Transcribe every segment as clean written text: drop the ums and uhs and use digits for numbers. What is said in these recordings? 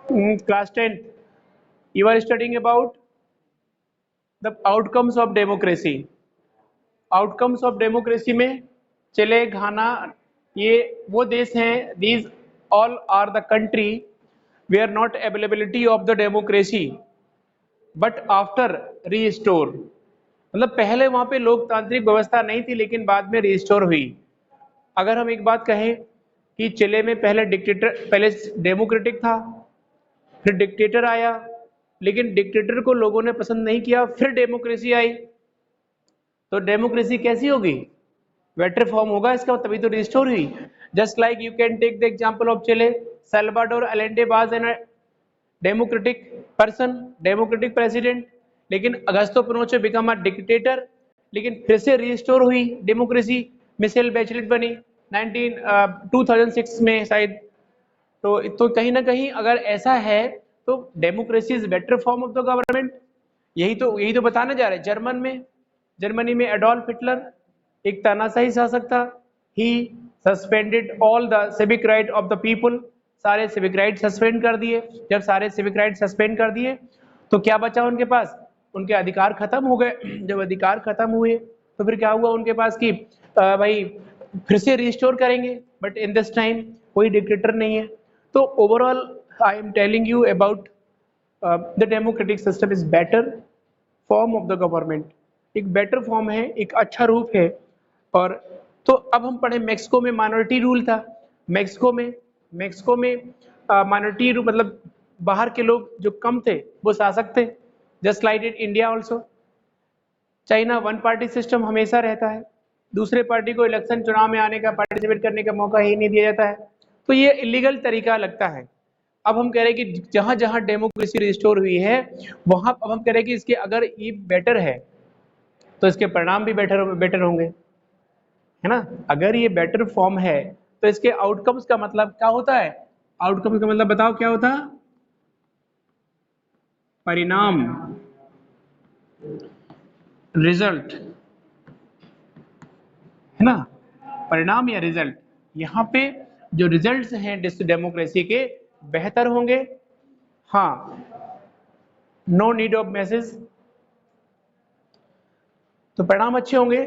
Class 10, you are studying about the outcomes of democracy. Outcomes of democracy में Chile, Ghana, ये वो देश हैं, these all are the country where not availability of the democracy but after restore, मतलब पहले वहां पे लोकतांत्रिक व्यवस्था नहीं थी लेकिन बाद में रीस्टोर हुई। अगर हम एक बात कहें कि चिले में पहले डेमोक्रेटिक था, फिर डिक्टेटर आया, लेकिन डिक्टेटर को लोगों ने पसंद नहीं किया, फिर डेमोक्रेसी आई। तो डेमोक्रेसी कैसी होगी? बेटर फॉर्म होगा इसका, तभी तो रिस्टोर हुई। Just like you can take the example of Chile, Salvador Allende was an democratic person, democratic president, लेकिन Augusto Pinochet became a dictator, लेकिन फिर से रिस्टोर हुई डेमोक्रेसी। मिशेल बैचलेट बनी 2006 में शायद। तो कहीं ना कहीं अगर ऐसा है तो democracy is better form of the government. यही तो बताने जा रहे हैं। जर्मनी में एडोल्फ हिटलर एक तानाशाही शासक था। He suspended all the civic right of the people, सारे सिविक राइट सस्पेंड कर दिए। जब सारे सिविक राइट सस्पेंड कर दिए तो क्या बचा उनके पास? उनके अधिकार खत्म हो गए। जब अधिकार खत्म हुए तो फिर क्या हुआ उनके पास कि भाई फिर से रिस्टोर करेंगे, बट इन दिस टाइम कोई डिक्टेटर नहीं है। तो overall I am telling you about the democratic system is better form of the government, एक बेटर फॉर्म है, एक अच्छा रूप है। और तो अब हम पढ़े मेक्सिको में माइनॉरिटी रूल था। मेक्सिको में माइनॉरिटी रूल मतलब बाहर के लोग जो कम थे वो शासक थे। Just like in India also. China one party system हमेशा रहता है, दूसरे पार्टी को इलेक्शन चुनाव में आने का, पार्टिसिपेट करने का मौका ही नहीं दिया जाता है। तो ये इलीगल तरीका लगता है। अब हम कह रहे हैं कि जहां जहां डेमोक्रेसी रिस्टोर हुई है वहां अब हम कह रहे हैं कि इसके अगर ये बेटर है तो इसके परिणाम भी बेटर होंगे, है ना। अगर ये बेटर फॉर्म है तो इसके आउटकम्स का मतलब क्या होता है? आउटकम का मतलब बताओ क्या होता? परिणाम, रिजल्ट, है ना। परिणाम या रिजल्ट, यहाँ पे जो रिजल्ट्स हैं डेमोक्रेसी के बेहतर होंगे। हाँ, नो नीड ऑफ मैसेज, तो परिणाम अच्छे होंगे।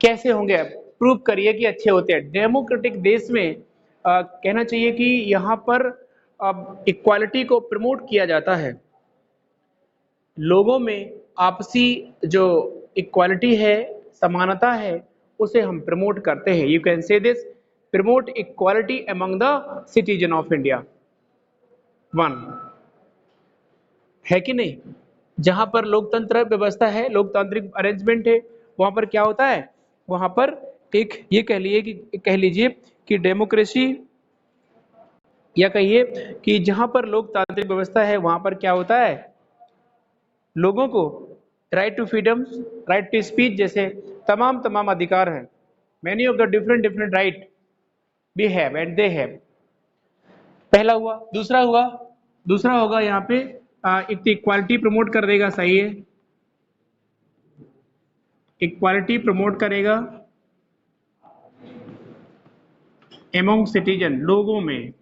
कैसे होंगे? अब प्रूव करिए कि अच्छे होते हैं। डेमोक्रेटिक देश में कहना चाहिए कि यहाँ पर इक्वालिटी को प्रमोट किया जाता है। लोगों में आपसी जो इक्वालिटी है, समानता है, उसे हम प्रमोट करते हैं। You can say this, promote equality among the citizen of India. One है कि नहीं? जहां पर लोकतंत्र व्यवस्था है, लोकतांत्रिक अरेंजमेंट है, वहां पर क्या होता है? वहां पर एक ये कह लीजिए कि डेमोक्रेसी, या कहिए कि जहां पर लोकतांत्रिक व्यवस्था है वहां पर क्या होता है? लोगों को right to freedom, right to speech जैसे तमाम अधिकार हैं। Many of the different right we have and they have. पहला हुआ। दूसरा होगा यहाँ पे एक इक्वालिटी प्रमोट कर देगा, सही है। इक्वालिटी प्रमोट करेगा एमोंग सिटीजन, लोगों में।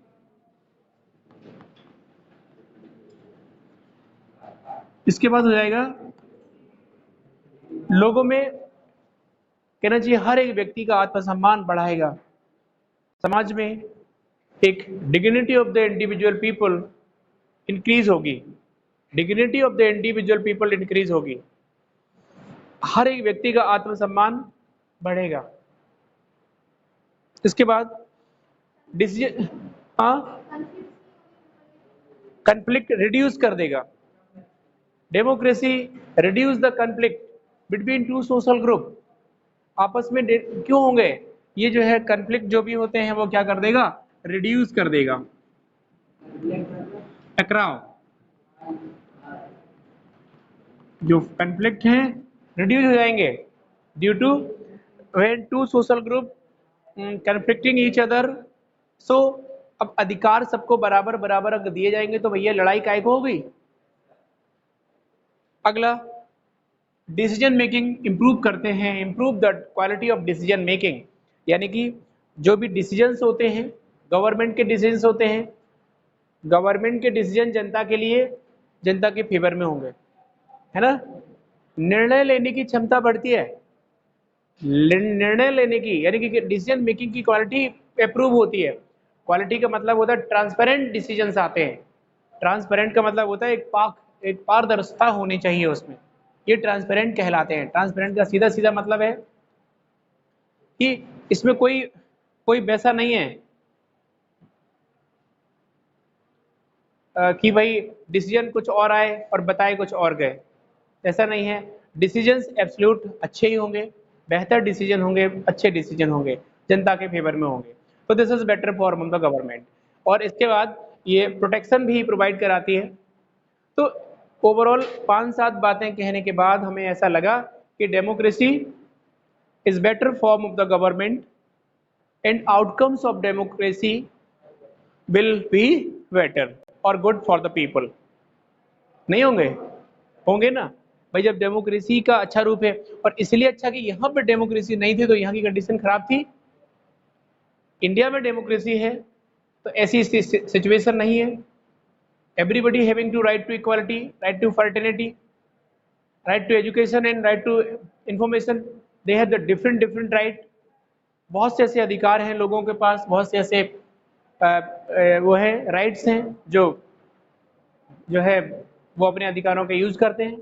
इसके बाद हो जाएगा लोगों में, कहना चाहिए हर एक व्यक्ति का आत्मसम्मान बढ़ाएगा। समाज में एक dignity of the individual people increase होगी। Dignity of the individual people increase होगी। हर एक व्यक्ति का आत्मसम्मान बढ़ेगा। इसके बाद डिसीजन, कन्फ्लिक्ट रिड्यूस कर देगा। Democracy reduce the conflict between two social group. आपस में क्यों होंगे? ये जो है कन्फ्लिक्ट जो भी होते हैं वो क्या कर देगा? रिड्यूस कर देगा। टकराव, जो कन्फ्लिक्ट हैं रिड्यूस हो जाएंगे due to when to social group conflicting each other. So अब अधिकार सबको बराबर बराबर अगर दिए जाएंगे तो भैया लड़ाई काय को होगी? अगला, डिसीजन मेकिंग इंप्रूव करते हैं, improve the quality of decision making. यानी कि जो भी डिसीजंस होते हैं, गवर्नमेंट के डिसीजंस होते हैं, गवर्नमेंट के डिसीजन जनता के लिए, जनता के फेवर में होंगे, है ना। निर्णय लेने की क्षमता बढ़ती है, निर्णय लेने की यानी कि डिसीजन मेकिंग की क्वालिटी अप्रूव होती है। क्वालिटी का मतलब होता है ट्रांसपेरेंट डिसीजंस आते हैं। ट्रांसपेरेंट का मतलब होता है एक पारदर्शिता होनी चाहिए उसमें, ये ट्रांसपेरेंट कहलाते हैं। ट्रांसपेरेंट का सीधा सीधा मतलब है कि इसमें कोई कोई वैसा नहीं है कि भाई डिसीजन कुछ और आए और बताए कुछ और गए, ऐसा नहीं है। डिसीजंस एब्सोल्यूट अच्छे ही होंगे, बेहतर डिसीजन होंगे, अच्छे डिसीजन होंगे, जनता के फेवर में होंगे। तो this is better form of the government. और इसके बाद ये प्रोटेक्शन भी प्रोवाइड कराती है। तो ओवरऑल 5-7 बातें कहने के बाद हमें ऐसा लगा कि democracy is better form of the government and outcomes of democracy will be better और गुड फॉर द पीपल। नहीं होंगे? होंगे ना भाई, जब डेमोक्रेसी का अच्छा रूप है। और इसलिए अच्छा कि यहाँ पे डेमोक्रेसी नहीं थी तो यहाँ की कंडीशन खराब थी। इंडिया में डेमोक्रेसी है तो ऐसी सिचुएशन नहीं है। Everybody having to right to equality, right to fertility, right to education and right to information. They have the different different right. बहुत से ऐसे अधिकार हैं लोगों के पास, बहुत से ऐसे वो है राइट्स हैं जो है वो अपने अधिकारों का यूज करते हैं।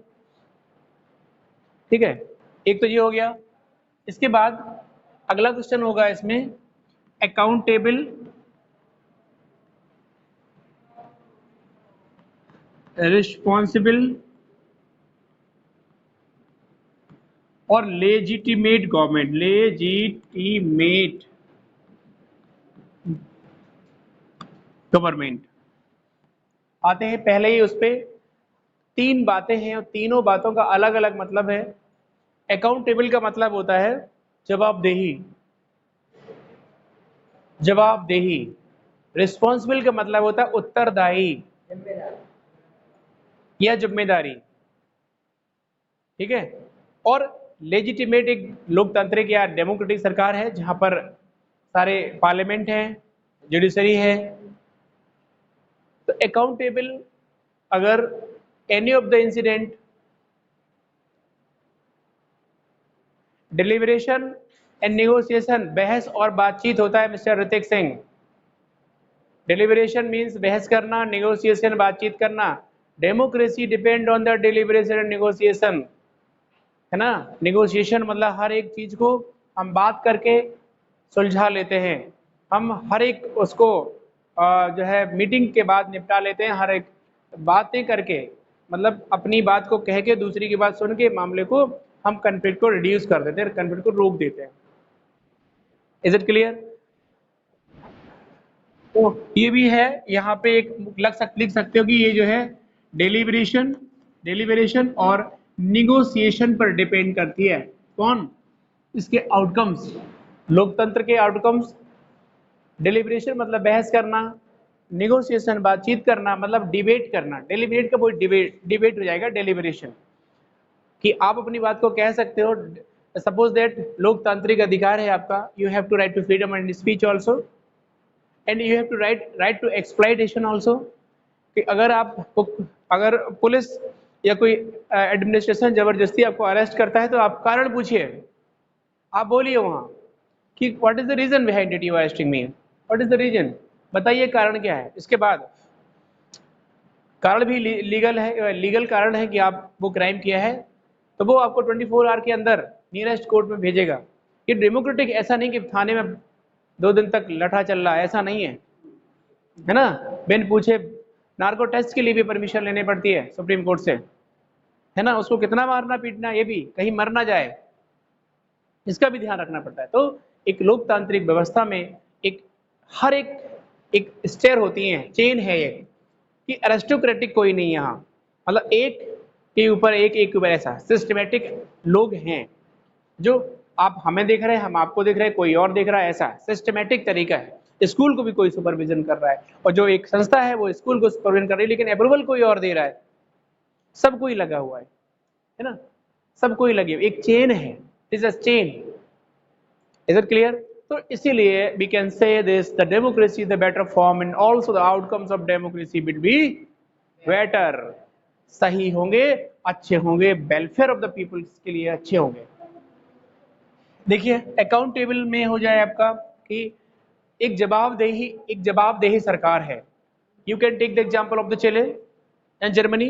ठीक है, एक तो ये हो गया। इसके बाद अगला क्वेश्चन होगा इसमें अकाउंटेबल रिस्पॉन्सिबल और लेजिटिमेट गवर्नमेंट। लेजिटिमेट गवर्नमेंट आते हैं पहले ही। उस पे 3 बातें हैं और तीनों बातों का अलग अलग मतलब है। अकाउंटेबल का मतलब होता है जवाबदेही, जवाबदेही। रिस्पॉन्सिबल का मतलब होता है उत्तरदायी या जिम्मेदारी। ठीक है। और लेजिटिमेट एक लोकतांत्रिक या डेमोक्रेटिक सरकार है जहां पर सारे पार्लियामेंट है, जुडिशरी है। तो अकाउंटेबल अगर any of the incident deliberation and negotiation, बहस और बातचीत होता है mister Hrithik Singh. Deliberation means बहस करना, नेगोशिएशन बातचीत करना। Democracy depend on the deliberation and negotiation, है ना। नेगोशिएशन मतलब हर एक चीज को हम बात करके सुलझा लेते हैं। हम हर एक उसको जो है मीटिंग के बाद निपटा लेते हैं। हर एक बातें करके मतलब अपनी बात को कह के दूसरी की बात सुन के मामले को हम कन्फ्लिक्ट को रिड्यूस कर देते हैं, कन्फ्लिक्ट को रोक देते हैं। Is it clear? तो ये भी है यहाँ पे एक लिख सकते हो कि ये जो है डिलीवरेशन और निगोशिएशन पर डिपेंड करती है। कौन? इसके आउटकम्स, लोकतंत्र के आउटकम्स। डिलीवरेशन मतलब बहस करना, निगोशिएशन बातचीत करना मतलब डिबेट करना। डिलीबरेट का कोई डिबेट हो जाएगा डिलीवरेशन, कि आप अपनी बात को कह सकते हो। सपोज दैट लोकतांत्रिक अधिकार है आपका, you have to right to freedom and speech also and you have to right to exploitation also. कि अगर पुलिस या कोई एडमिनिस्ट्रेशन जबरदस्ती आपको अरेस्ट करता है तो आप कारण पूछिए, आप बोलिए वहां कि what is the reason behind it you are arresting me, what is the reason, बताइए कारण क्या है। इसके बाद कारण भी लीगल कारण है कि आप वो क्राइम किया है तो वो आपको 24 आवर के अंदर नियरेस्ट कोर्ट में भेजेगा। ये डेमोक्रेटिक ऐसा नहीं कि थाने में 2 दिन तक लठा चल रहा है, ऐसा नहीं है ना। बिन पूछे नार्को टेस्ट के लिए भी परमिशन लेनी पड़ती है सुप्रीम कोर्ट से, है ना। उसको कितना मारना पीटना, ये भी कहीं मर ना जाए, इसका भी ध्यान रखना पड़ता है। तो एक लोकतांत्रिक व्यवस्था में एक हर एक स्टेयर होती है, चेन है ये, कि एरिस्टोक्रेटिक कोई नहीं यहाँ, मतलब एक के ऊपर एक के ऊपर ऐसा सिस्टमेटिक लोग हैं। जो आप हमें देख रहे हैं, हम आपको देख रहे हैं, कोई और देख रहा है, ऐसा सिस्टमेटिक तरीका है। स्कूल को भी कोई सुपरविजन कर रहा है और जो एक संस्था है वो स्कूल को सुपरविजन कर रही है, लेकिन अप्रूवल कोई और दे रहा है। सब कोई लगा हुआ है ना, सब कोई लगे, एक चेन है, is a chain. Is it clear? तो इसीलिए we can say this, the democracy is the better form and also the outcomes of democracy will be better, सही होंगे, अच्छे होंगे, वेलफेयर ऑफ द पीपल्स के लिए अच्छे होंगे। देखिए अकाउंटेबल में हो जाए आपका कि एक जवाबदेही सरकार है। You can take the example of the Chile and Germany.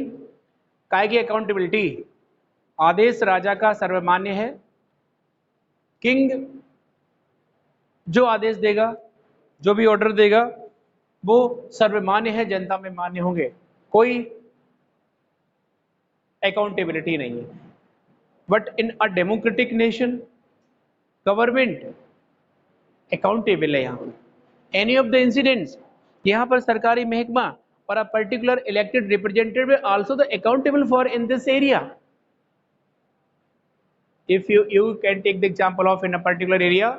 काय की अकाउंटेबिलिटी, आदेश राजा का सर्वमान्य है, किंग जो आदेश देगा, जो भी ऑर्डर देगा वो सर्वमान्य है, जनता में मान्य होंगे, कोई अकाउंटेबिलिटी नहीं है। But in a democratic nation government accountable है। यहाँ एनी ऑफ द इंसिडेंट्स, यहाँ पर सरकारी महकमा और a particular elected representative also the accountable for in this area. If you can take the example of in a particular area,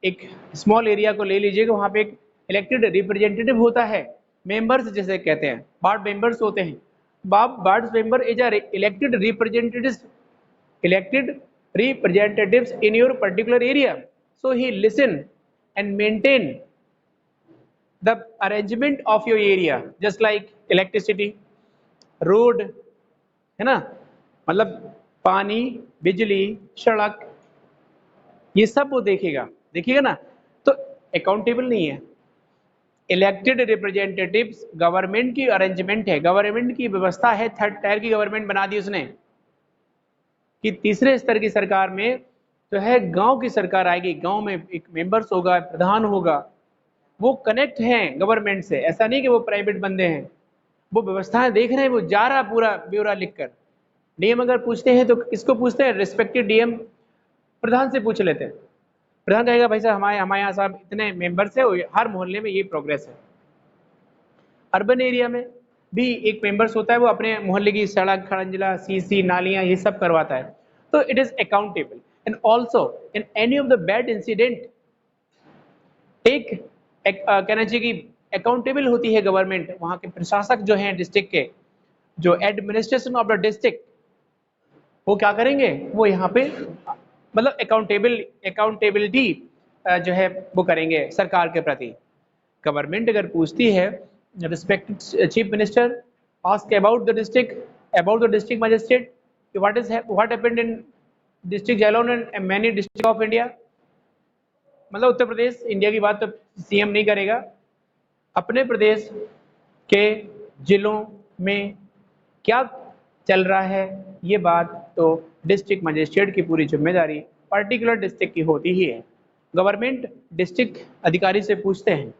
एक small area को ले लीजिएगा, वहाँ पे एक इलेक्टेड रिप्रेजेंटेटिव होता है, मेंबर्स जिसे कहते हैं, वार्ड मेंबर्स होते हैं। Ward member is elected representatives in your particular area, so he listen and maintain the arrangement of your area, just like electricity, road, है ना, मतलब पानी, बिजली, सड़क, ये सब वो देखिएगा ना। तो अकाउंटेबल नहीं है। इलेक्टेड रिप्रेजेंटेटिव्स गवर्नमेंट की अरेंजमेंट है, गवर्नमेंट की व्यवस्था है, थर्ड टायर की गवर्नमेंट बना दी उसने कि तीसरे स्तर की सरकार में जो है गांव की सरकार आएगी, गांव में एक मेंबर्स होगा, प्रधान होगा, वो कनेक्ट हैं गवर्नमेंट से। ऐसा नहीं कि वो प्राइवेट बंदे हैं, वो व्यवस्थाएं देख रहे हैं, वो जा रहा पूरा ब्यौरा लिखकर। डीएम अगर पूछते हैं तो किसको पूछते हैं, रिस्पेक्टिव डीएम प्रधान से पूछ लेते हैं। प्रधान कहेगा भाई साहब हमारे यहाँ साहब इतने मेंबर्स है, हर मोहल्ले में ये प्रोग्रेस है। अर्बन एरिया में भी एक मेंबर्स होता है, वो अपने मोहल्ले की सड़क, खड़ंजला, सीसी, नालियां, ये सब करवाता है। तो it is accountable. And also in any of the bad incident एक कहना चाहिए कि अकाउंटेबल होती है गवर्नमेंट। वहाँ के प्रशासक जो हैं डिस्ट्रिक्ट के, जो एडमिनिस्ट्रेशन ऑफ द डिस्ट्रिक्ट, वो क्या करेंगे, वो यहाँ पे मतलब अकाउंटेबिलिटी जो है वो करेंगे सरकार के प्रति। गवर्नमेंट अगर पूछती है, respected chief minister ask about the district magistrate, what happened in district Jalaun and many district of India. मतलब उत्तर प्रदेश, इंडिया की बात तो सीएम नहीं करेगा, अपने प्रदेश के जिलों में क्या चल रहा है ये बात तो डिस्ट्रिक्ट मजिस्ट्रेट की पूरी जिम्मेदारी पर्टिकुलर डिस्ट्रिक्ट की होती ही है। गवर्नमेंट डिस्ट्रिक्ट अधिकारी से पूछते हैं,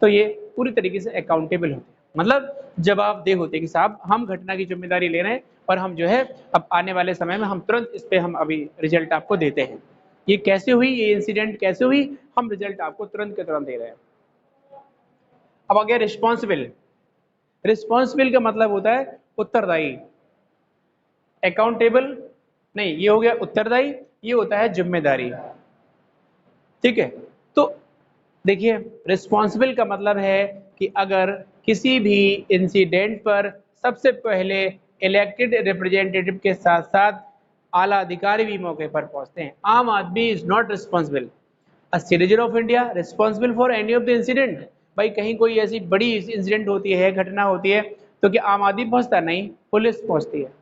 तो ये पूरी तरीके से अकाउंटेबल होते हैं, मतलब जवाबदेह होते हैं कि साहब हम घटना की जिम्मेदारी ले रहे हैं और हम जो है अब आने वाले समय में हम तुरंत इस पे हम अभी रिजल्ट आपको देते हैं। ये कैसे हुई, ये इंसिडेंट कैसे हुई, हम रिजल्ट आपको तुरंत के तुरंत दे रहे हैं। अब आ गया रिस्पॉन्सिबल। रिस्पॉन्सिबल का मतलब होता है उत्तरदायी। अकाउंटेबल नहीं, ये हो गया उत्तरदायी, ये होता है जिम्मेदारी। ठीक है, तो देखिए रिस्पॉन्सिबल का मतलब है कि अगर किसी भी इंसिडेंट पर सबसे पहले इलेक्टेड रिप्रेजेंटेटिव के साथ साथ आला अधिकारी भी मौके पर पहुंचते हैं। आम आदमी is not responsible, a citizen of India responsible for any of the incident. भाई कहीं कोई ऐसी बड़ी इंसिडेंट होती है, घटना होती है, तो क्या आम आदमी पहुंचता? नहीं, पुलिस पहुंचती है,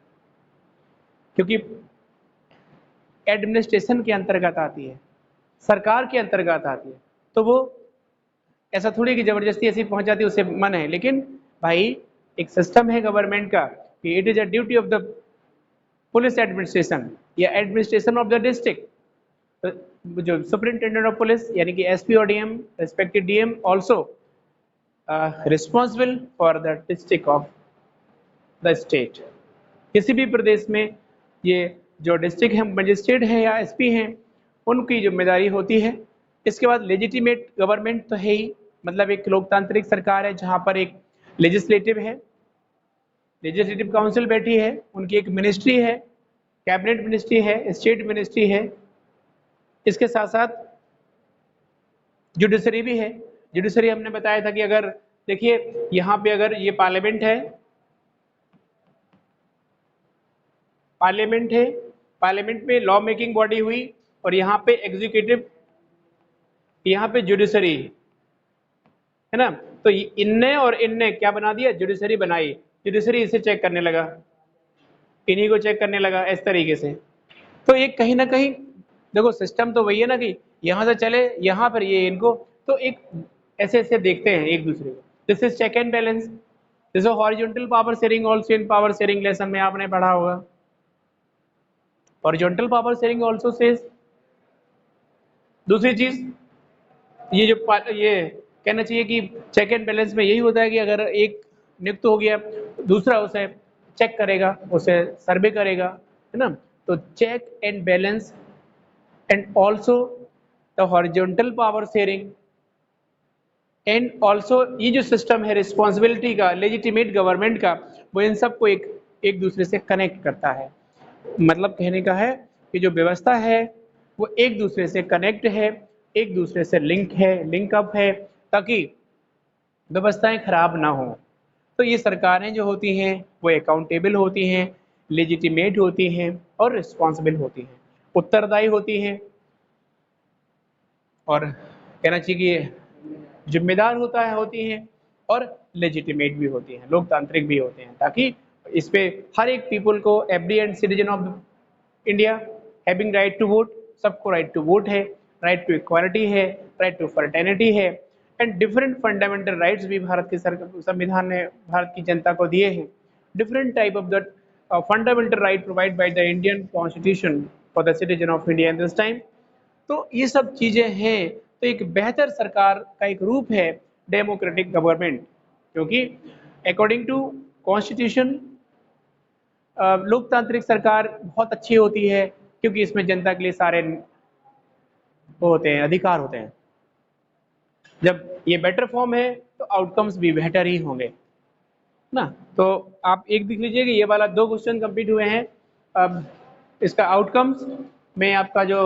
क्योंकि एडमिनिस्ट्रेशन के अंतर्गत आती है, सरकार के अंतर्गत आती है। तो वो ऐसा थोड़ी कि जबरदस्ती ऐसी पहुंच जाती है, उससे मन है। लेकिन भाई एक सिस्टम है गवर्नमेंट का कि it is a duty of the police administration या एडमिनिस्ट्रेशन ऑफ द डिस्ट्रिक्ट, जो सुपरिंटेंडेंट ऑफ पुलिस यानी कि एसपी और DM, respective DM also responsible for the district of the state. किसी भी प्रदेश में ये जो डिस्ट्रिक्ट है मजिस्ट्रेट हैं या एसपी हैं, उनकी जिम्मेदारी होती है। इसके बाद लेजिटिमेट गवर्नमेंट तो है ही, मतलब एक लोकतांत्रिक सरकार है जहां पर एक लेजिस्लेटिव है, लेजिस्लेटिव काउंसिल बैठी है, उनकी एक मिनिस्ट्री है, कैबिनेट मिनिस्ट्री है, स्टेट मिनिस्ट्री है। इसके साथ साथ जुडिशरी भी है। जुडिशरी हमने बताया था कि अगर देखिए यहाँ पे अगर ये पार्लियामेंट है, पार्लियामेंट में लॉ मेकिंग बॉडी हुई और यहाँ पे एग्जीक्यूटिव यहाँ पे जुडिशरी है ना, तो इनने और इनने क्या बना दिया, जुडिशरी बनाई, जुडिशरी इसे चेक करने लगा, इन्हीं को चेक करने लगा इस तरीके से। तो ये कहीं ना कहीं देखो सिस्टम तो वही है ना कि यहाँ से चले यहाँ पर ये इनको, तो एक ऐसे ऐसे देखते हैं एक दूसरे को। This is check and balance. This horizontal power sharing also in power sharing lesson में आपने पढ़ा होगा। Horizontal power sharing also says, दूसरी चीज ये जो ये कहना चाहिए कि चेक एंड बैलेंस में यही होता है कि अगर एक नियुक्त हो गया दूसरा उसे चेक करेगा, उसे सर्वे करेगा, है ना। तो check and balance and also the horizontal power sharing and also ये जो सिस्टम है रिस्पॉन्सिबिलिटी का, लेजिटिमेट गवर्नमेंट का, वो इन सबको एक दूसरे से कनेक्ट करता है। मतलब कहने का है कि जो व्यवस्था है वो एक दूसरे से कनेक्ट है, एक दूसरे से लिंक है, लिंकअप है, ताकि व्यवस्थाएं खराब ना हो। तो ये सरकारें जो होती हैं वो अकाउंटेबल होती हैं, लेजिटिमेट होती हैं और रिस्पॉन्सिबल होती हैं, उत्तरदायी होती हैं, और कहना चाहिए कि जिम्मेदार होती हैं, और लेजिटिमेट भी होती हैं, लोकतांत्रिक भी होते हैं, ताकि इस पे हर एक पीपल को, every and citizen of India having right to vote, सबको राइट टू वोट है, राइट टू इक्वालिटी है, राइट टू फर्टर्निटी है, एंड डिफरेंट फंडामेंटल राइट्स भी भारत के संविधान ने भारत की जनता को दिए हैं। Different type of the fundamental right provide by the Indian constitution for the citizen of India in this time. तो ये सब चीजें हैं, तो एक बेहतर सरकार का एक रूप है डेमोक्रेटिक गवर्नमेंट, क्योंकि अकॉर्डिंग टू कॉन्स्टिट्यूशन लोकतांत्रिक सरकार बहुत अच्छी होती है, क्योंकि इसमें जनता के लिए सारे वो होते हैं, अधिकार होते हैं। जब ये बेटर फॉर्म है तो आउटकम्स भी बेहतर ही होंगे ना। तो आप एक देख लीजिए कि ये वाला 2 क्वेश्चन कंप्लीट हुए हैं। अब इसका आउटकम्स में आपका जो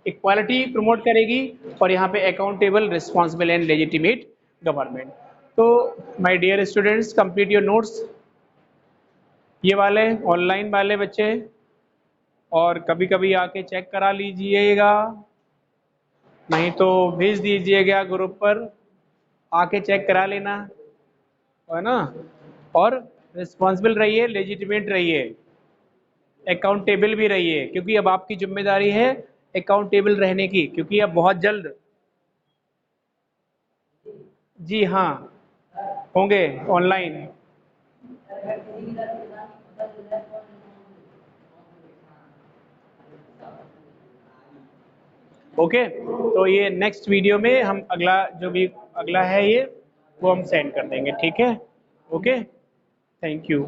इक्वालिटी प्रमोट करेगी, और यहाँ पे accountable, responsible and legitimate government. तो my dear students, complete your notes, ये वाले ऑनलाइन वाले बच्चे, और कभी कभी आके चेक करा लीजिएगा, नहीं तो भेज दीजिएगा ग्रुप पर, आके चेक करा लेना, है ना। और रिस्पॉन्सिबल रहिए, लेजिटिमेट रहिए, अकाउंटेबल भी रहिए, क्योंकि अब आपकी जिम्मेदारी है अकाउंटेबल रहने की, क्योंकि अब बहुत जल्द, जी हाँ, होंगे ऑनलाइन। ओके, तो ये नेक्स्ट वीडियो में हम अगला जो भी अगला है ये वो हम सेंड कर देंगे, ठीक है। Okay, thank you.